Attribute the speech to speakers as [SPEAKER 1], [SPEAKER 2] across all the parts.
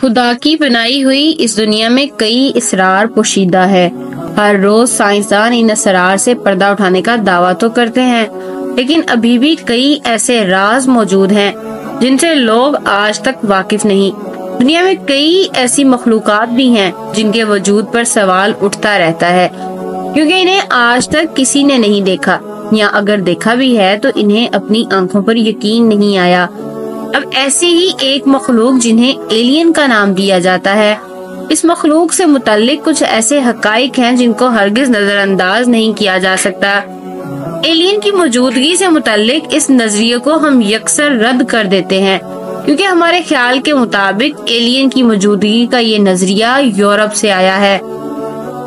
[SPEAKER 1] خدا کی بنائی ہوئی اس دنیا میں کئی اسرار پوشیدہ ہے۔ ہر روز سائنسدان ان اسرار سے پردہ اٹھانے کا دعویٰ تو کرتے ہیں، لیکن ابھی بھی کئی ایسے راز موجود ہیں جن سے لوگ آج تک واقف نہیں۔ دنیا میں کئی ایسی مخلوقات بھی ہیں جن کے وجود پر سوال اٹھتا رہتا ہے، کیونکہ انہیں آج تک کسی نے نہیں دیکھا، یا اگر دیکھا بھی ہے تو انہیں اپنی آنکھوں پر یقین نہیں آیا۔ اب ایسی ہی ایک مخلوق جنہیں ایلین کا نام دیا جاتا ہے، اس مخلوق سے متعلق کچھ ایسے حقائق ہیں جن کو ہرگز نظر انداز نہیں کیا جا سکتا۔ ایلین کی موجودگی سے متعلق اس نظریے کو ہم یکسر رد کر دیتے ہیں، کیونکہ ہمارے خیال کے مطابق ایلین کی موجودگی کا یہ نظریہ یورپ سے آیا ہے۔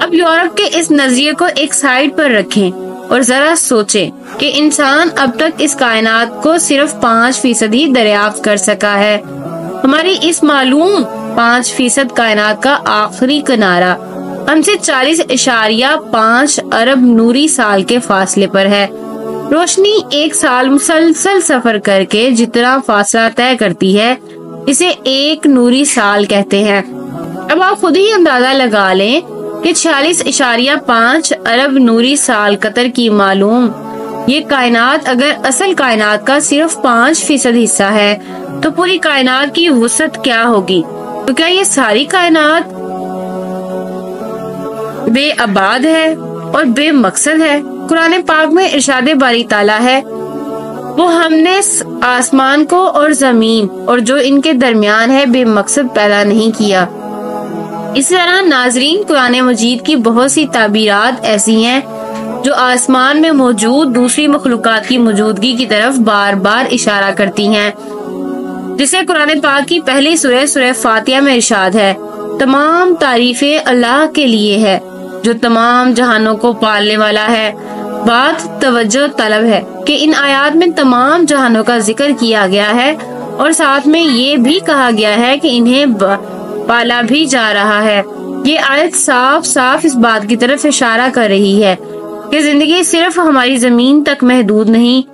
[SPEAKER 1] اب یورپ کے اس نظریے کو ایک سائڈ پر رکھیں اور ذرا سوچیں کہ انسان اب تک اس کائنات کو صرف 5% ہی دریافت کر سکا ہے۔ ہماری اس معلوم 5% کائنات کا آخری کنارہ ہم سے 40.5 ارب نوری سال کے فاصلے پر ہے۔ روشنی ایک سال مسلسل سفر کر کے جتنا فاصلہ طے کرتی ہے اسے 1 نوری سال کہتے ہیں۔ اب آپ خود ہی اندازہ لگا لیں کہ 40.5 ارب نوری سال قطر کی معلوم یہ کائنات اگر اصل کائنات کا صرف 5% حصہ ہے تو پوری کائنات کی وسعت کیا ہوگی؟ تو کیا یہ ساری کائنات بے آباد ہے اور بے مقصد ہے؟ قرآن پاک میں ارشاد باری تعالیٰ ہے، وہ ہم نے آسمان کو اور زمین اور جو ان کے درمیان ہے بے مقصد پیدا نہیں کیا۔ اس طرح ناظرین، قرآن مجید کی بہت سی تعبیرات ایسی ہیں جو آسمان میں موجود دوسری مخلوقات کی موجودگی کی طرف بار بار اشارہ کرتی ہیں، جسے قرآن پاک کی پہلی سورہ فاتحہ میں ارشاد ہے، تمام تعریفیں اللہ کے لیے ہے جو تمام جہانوں کو پالنے والا ہے۔ بات توجہ طلب ہے کہ ان آیات میں تمام جہانوں کا ذکر کیا گیا ہے اور ساتھ میں یہ بھی کہا گیا ہے کہ انہیں پالا بھی جا رہا ہے۔ یہ آیت صاف صاف اس بات کی طرف اشارہ کر رہی ہے کہ زندگی صرف ہماری زمین تک محدود نہیں۔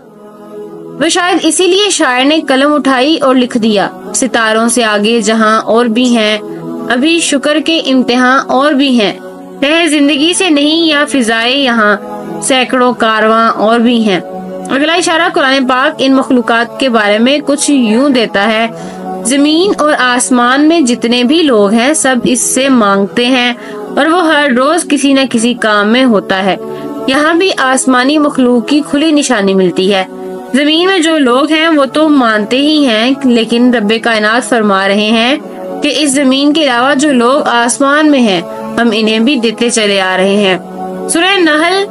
[SPEAKER 1] وہ شاید اسی لیے شاعر نے قلم اٹھائی اور لکھ دیا، ستاروں سے آگے جہاں اور بھی ہیں، ابھی شکر کے امتحان اور بھی ہیں، ہے زندگی سے نہیں یا فضائے یہاں، سینکڑوں کارواں اور بھی ہیں۔ اگلا اشارہ قرآن پاک ان مخلوقات کے بارے میں کچھ یوں دیتا ہے، زمین اور آسمان میں جتنے بھی لوگ ہیں سب اس سے مانگتے ہیں اور وہ ہر روز کسی نہ کسی کام میں ہوتا ہے۔ یہاں بھی آسمانی مخلوق کی کھلی نشانی ملتی ہے۔ زمین میں جو لوگ ہیں وہ تو مانتے ہی ہیں، لیکن رب کائنات فرما رہے ہیں کہ اس زمین کے علاوہ جو لوگ آسمان میں ہیں ہم انہیں بھی دیتے چلے آ رہے ہیں۔ سورہ نحل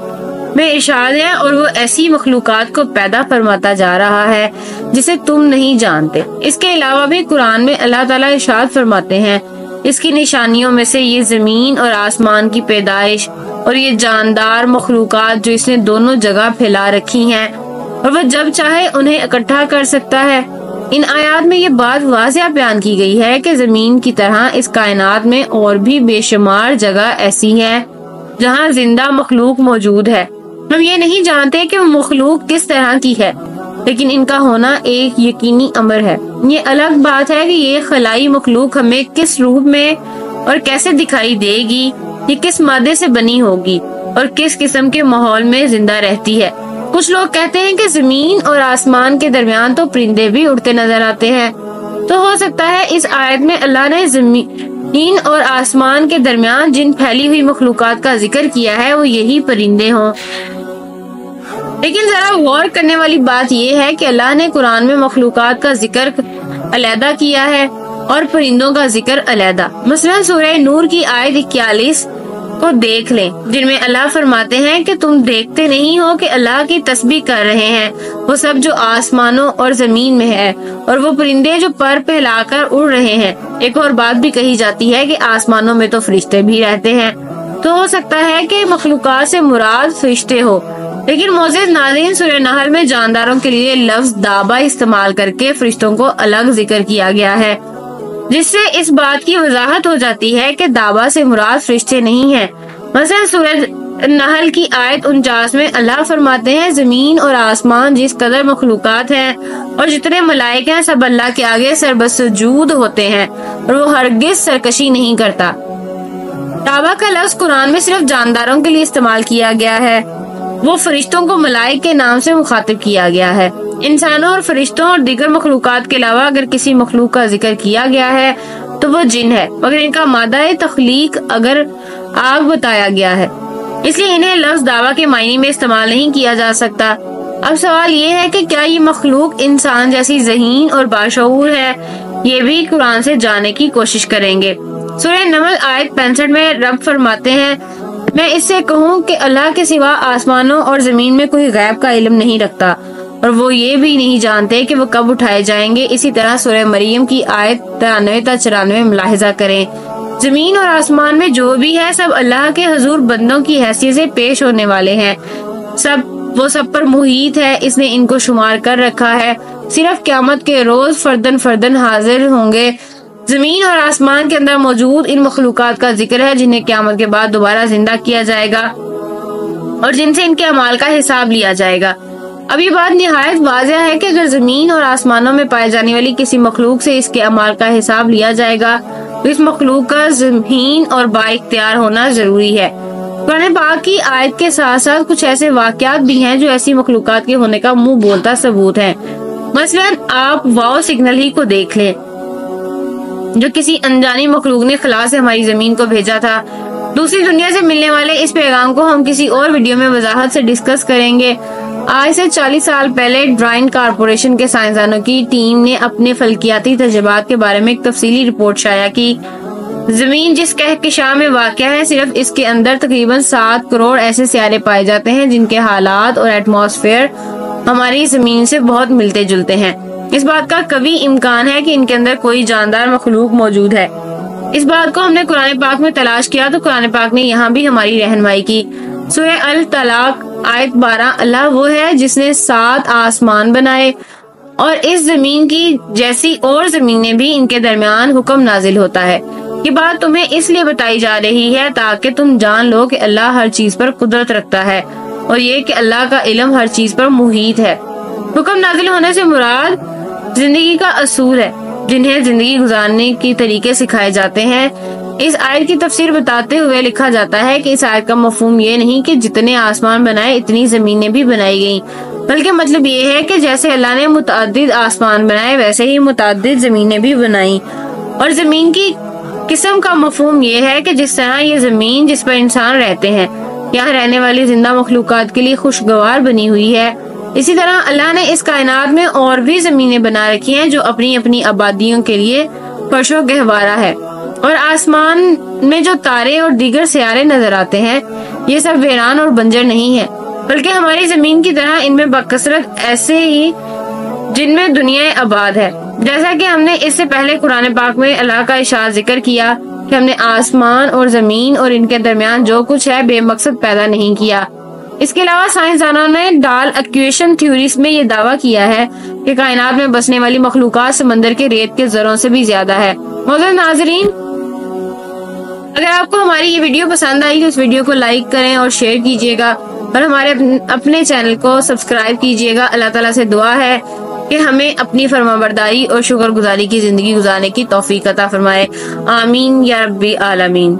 [SPEAKER 1] میں ارشاد ہے، اور وہ ایسی مخلوقات کو پیدا فرماتا جا رہا ہے جسے تم نہیں جانتے۔ اس کے علاوہ بھی قرآن میں اللہ تعالیٰ ارشاد فرماتے ہیں، اس کی نشانیوں میں سے یہ زمین اور آسمان کی پیدائش اور یہ جاندار مخلوقات جو اس نے دونوں جگہ پھیلا رکھی ہیں اور وہ جب چاہے انہیں اکٹھا کر سکتا ہے۔ ان آیات میں یہ بات واضح بیان کی گئی ہے کہ زمین کی طرح اس کائنات میں اور بھی بے شمار جگہ ایسی ہے جہاں زندہ مخلوق موجود ہے۔ ہم یہ نہیں جانتے کہ وہ مخلوق کس طرح کی ہے، لیکن ان کا ہونا ایک یقینی امر ہے۔ یہ الگ بات ہے کہ یہ خلائی مخلوق ہمیں کس روپ میں اور کیسے دکھائی دے گی، یہ کس مادے سے بنی ہوگی اور کس قسم کے ماحول میں زندہ رہتی ہے۔ کچھ لوگ کہتے ہیں کہ زمین اور آسمان کے درمیان تو پرندے بھی اڑتے نظر آتے ہیں، تو ہو سکتا ہے اس آیت میں اللہ نے زمین اور آسمان کے درمیان جن پھیلی ہوئی مخلوقات کا ذکر کیا ہے وہ یہی پرندے ہوں۔ لیکن ذرا غور کرنے والی بات یہ ہے کہ اللہ نے قرآن میں مخلوقات کا ذکر علیحدہ کیا ہے اور پرندوں کا ذکر علیحدہ۔ مثلا سورہ نور کی آیت 41 کو دیکھ لیں، جن میں اللہ فرماتے ہیں کہ تم دیکھتے نہیں ہو کہ اللہ کی تسبیح کر رہے ہیں وہ سب جو آسمانوں اور زمین میں ہے، اور وہ پرندے جو پر پھیلا کر اڑ رہے ہیں۔ ایک اور بات بھی کہی جاتی ہے کہ آسمانوں میں تو فرشتے بھی رہتے ہیں، تو ہو سکتا ہے کہ مخلوقات سے مراد فرشتے ہو۔ لیکن معزز ناظرین، سورہ نحل میں جانداروں کے لیے لفظ دابہ استعمال کر کے فرشتوں کو الگ ذکر کیا گیا ہے، جس سے اس بات کی وضاحت ہو جاتی ہے کہ دابہ سے مراد فرشتے نہیں ہیں۔ مثلا سورہ نحل کی آیت 49 میں اللہ فرماتے ہیں زمین اور آسمان جس قدر مخلوقات ہیں اور جتنے ملائکے ہیں سب اللہ کے آگے سربسجود ہوتے ہیں اور وہ ہرگز سرکشی نہیں کرتا۔ تابع کا لفظ قرآن میں صرف جانداروں کے لیے استعمال کیا گیا ہے، وہ فرشتوں کو ملائک کے نام سے مخاطب کیا گیا ہے۔ انسانوں اور فرشتوں اور دیگر مخلوقات کے علاوہ اگر کسی مخلوق کا ذکر کیا گیا ہے تو وہ جن ہے، مگر ان کا مادہ تخلیق اگر آگ بتایا گیا ہے، اس لیے انہیں لفظ دعویٰ کے معنی میں استعمال نہیں کیا جا سکتا۔ اب سوال یہ ہے کہ کیا یہ مخلوق انسان جیسی ذہین اور باشعور ہے؟ یہ بھی قرآن سے جاننے کی کوشش کریں گے۔ سورہ نمل آیت 65 میں رب فرماتے ہیں میں اس سے کہوں کہ اللہ کے سوا آسمانوں اور زمین میں کوئی غیب کا علم نہیں رکھتا اور وہ یہ بھی نہیں جانتے کہ وہ کب اٹھائے جائیں گے۔ اسی طرح سورہ مریم کی آیت 93 تا 94 ملاحظہ کریں۔ زمین اور آسمان میں جو بھی ہے سب اللہ کے حضور بندوں کی حیثیت سے پیش ہونے والے ہیں، وہ سب پر محیط ہے، اس نے ان کو شمار کر رکھا ہے، صرف قیامت کے روز فردن فردن حاضر ہوں گے۔ زمین اور آسمان کے اندر موجود ان مخلوقات کا ذکر ہے جنہیں قیامت کے بعد دوبارہ زندہ کیا جائے گا اور جن سے ان کے اعمال کا حساب لیا جائے گا۔ اب یہ بات نہایت واضح ہے کہ اگر زمین اور آسمانوں میں پائے جانے والی کسی مخلوق سے اس کے اعمال کا حساب لیا جائے گا تو اس مخلوق کا ذہین اور با اختیار ہونا ضروری ہے۔ قرآن پاک کی آیت کے ساتھ ساتھ کچھ ایسے واقعات بھی ہیں جو ایسی مخلوقات کے ہونے کا منہ بولتا ثبوت ہے۔ مثلاً آپ واو سگنل ہی کو دیکھ لیں جو کسی انجانی مخلوق نے خلا سے ہماری زمین کو بھیجا تھا۔ دوسری دنیا سے ملنے والے اس پیغام کو ہم کسی اور ویڈیو میں وضاحت سے ڈسکس کریں گے۔ آج سے 40 سال پہلے ڈرائن کارپوریشن کے سائنسدانوں کی ٹیم نے اپنے فلکیاتی تجربات کے بارے میں ایک تفصیلی رپورٹ شائع کی۔ زمین جس کہکشاں میں واقع ہے، صرف اس کے اندر تقریباً 7 کروڑ ایسے سیارے پائے جاتے ہیں جن کے حالات اور ایٹماسفیئر ہماری زمین سے بہت ملتے جلتے ہیں۔ اس بات کا قوی امکان ہے کہ ان کے اندر کوئی جاندار مخلوق موجود ہے۔ اس بات کو ہم نے قرآن پاک میں تلاش کیا تو قرآن پاک نے یہاں بھی ہماری رہنمائی کی۔ سورہ الطلاق آیت 12 اللہ وہ ہے جس نے 7 آسمان بنائے اور اس زمین کی جیسی اور زمینیں بھی ان کے درمیان حکم نازل ہوتا ہے۔ یہ بات تمہیں اس لیے بتائی جا رہی ہے تاکہ تم جان لو کہ اللہ ہر چیز پر قدرت رکھتا ہے اور یہ کہ اللہ کا علم ہر چیز پر محیط ہے۔ حکم نازل ہونے سے مراد زندگی کا اصول ہے جنہیں زندگی گزارنے کے طریقے سکھائے جاتے ہیں۔ اس آیت کی تفسیر بتاتے ہوئے لکھا جاتا ہے کہ اس آیت کا مفہوم یہ نہیں کہ جتنے آسمان بنائے اتنی زمینیں بھی بنائی گئیں، بلکہ مطلب یہ ہے کہ جیسے اللہ نے متعدد آسمان بنائے ویسے ہی متعدد زمینیں بھی بنائیں۔ اور زمین کی قسم کا مفہوم یہ ہے کہ جس طرح یہ زمین جس پر انسان رہتے ہیں یہاں رہنے والی زندہ مخلوقات کے لیے خوشگوار بنی ہوئی ہے، اسی طرح اللہ نے اس کائنات میں اور بھی زمینیں بنا رکھی ہیں جو اپنی اپنی آبادیوں کے لیے فرش و گہوارہ ہے۔ اور آسمان میں جو تارے اور دیگر سیارے نظر آتے ہیں یہ سب ویران اور بنجر نہیں ہے، بلکہ ہماری زمین کی طرح ان میں بکثرت ایسے ہی جن میں دنیا آباد ہے۔ جیسا کہ ہم نے اس سے پہلے قرآن پاک میں اللہ کا ارشاد ذکر کیا کہ ہم نے آسمان اور زمین اور ان کے درمیان جو کچھ ہے بے مقصد پیدا نہیں کیا۔ اس کے علاوہ سائنسدانوں نے ڈال ایکویشن تھیوریز میں یہ دعویٰ کیا ہے کہ کائنات میں بسنے والی مخلوقات سمندر کے ریت کے ذروں سے بھی زیادہ ہے۔ معزز ناظرین، اگر آپ کو ہماری یہ ویڈیو پسند آئی تو اس ویڈیو کو لائک کریں اور شیئر کیجیے گا اور ہمارے اپنے چینل کو سبسکرائب کیجیے گا۔ اللہ تعالیٰ سے دعا ہے کہ ہمیں اپنی فرمانبرداری اور شکر گزاری کی زندگی گزارنے کی توفیق عطا فرمائے۔ آمین یا رب العالمین۔